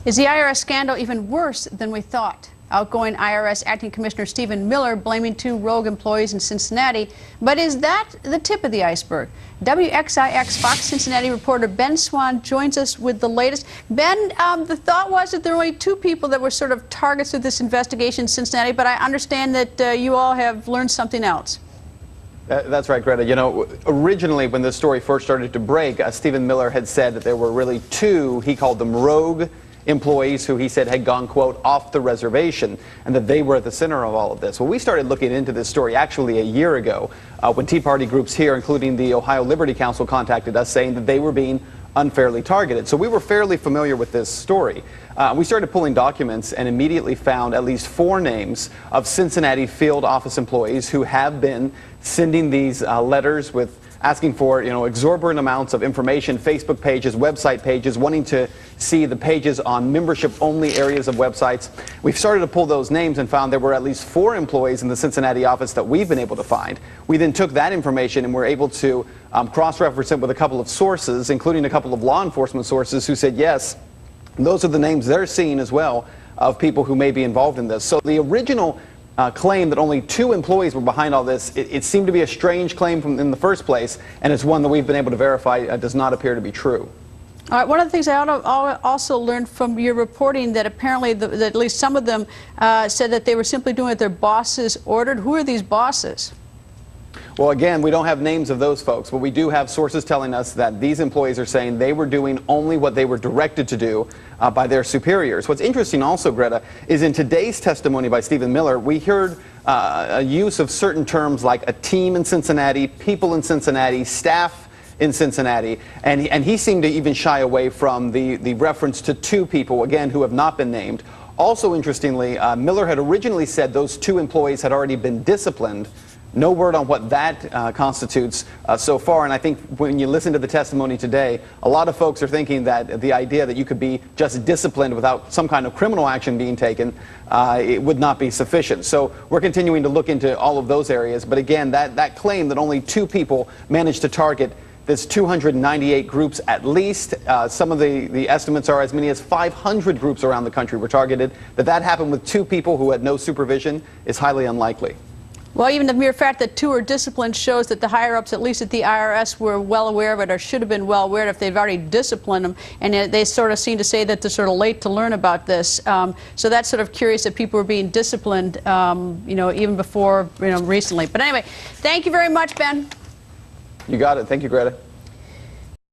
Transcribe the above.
Is the IRS scandal even worse than we thought? Outgoing IRS Acting Commissioner Stephen Miller blaming 2 rogue employees in Cincinnati. But is that the tip of the iceberg? WXIX Fox Cincinnati reporter Ben Swann joins us with the latest. Ben, the thought was that there were only 2 people that were sort of targets of this investigation in Cincinnati, but I understand that you all have learned something else. That's right, Greta. You know, originally when this story first started to break, Stephen Miller had said that there were really 2, he called them rogue employees who he said had gone, quote, off the reservation, and that they were at the center of all of this. Well, we started looking into this story actually a year ago when Tea Party groups here, including the Ohio Liberty Council, contacted us saying that they were being unfairly targeted. So we were fairly familiar with this story. We started pulling documents and immediately found at least 4 names of Cincinnati field office employees who have been sending these letters with asking for, you know, exorbitant amounts of information, Facebook pages, website pages, wanting to see the pages on membership-only areas of websites. We've started to pull those names and found there were at least 4 employees in the Cincinnati office that we've been able to find. We then took that information and were able to cross-reference it with a couple of sources, including a couple of law enforcement sources who said, yes, those are the names they're seeing as well of people who may be involved in this. So the original claim that only 2 employees were behind all this, it seemed to be a strange claim in the first place, and it's one that we've been able to verify does not appear to be true. All right, one of the things I also learned from your reporting that apparently that at least some of them said that they were simply doing what their bosses ordered. Who are these bosses? Well, again, we don't have names of those folks, but we do have sources telling us that these employees are saying they were doing only what they were directed to do by their superiors. What's interesting also, Greta, is in today's testimony by Stephen Miller, we heard a use of certain terms like a team in Cincinnati, people in Cincinnati, staff in Cincinnati, and he seemed to even shy away from the reference to 2 people, again, who have not been named. Also, interestingly, Miller had originally said those 2 employees had already been disciplined. No word on what that constitutes so far, and I think when you listen to the testimony today, a lot of folks are thinking that the idea that you could be just disciplined without some kind of criminal action being taken, it would not be sufficient. So we're continuing to look into all of those areas, but again, that claim that only 2 people managed to target this 298 groups at least, some of the estimates are as many as 500 groups around the country were targeted, that happened with 2 people who had no supervision is highly unlikely. Well, even the mere fact that 2 are disciplined shows that the higher-ups, at least at the IRS, were well aware of it, or should have been well aware if they've already disciplined them. And they sort of seem to say that they're sort of late to learn about this. So that's sort of curious that people were being disciplined, you know, even before, you know, recently. But anyway, thank you very much, Ben. You got it. Thank you, Greta.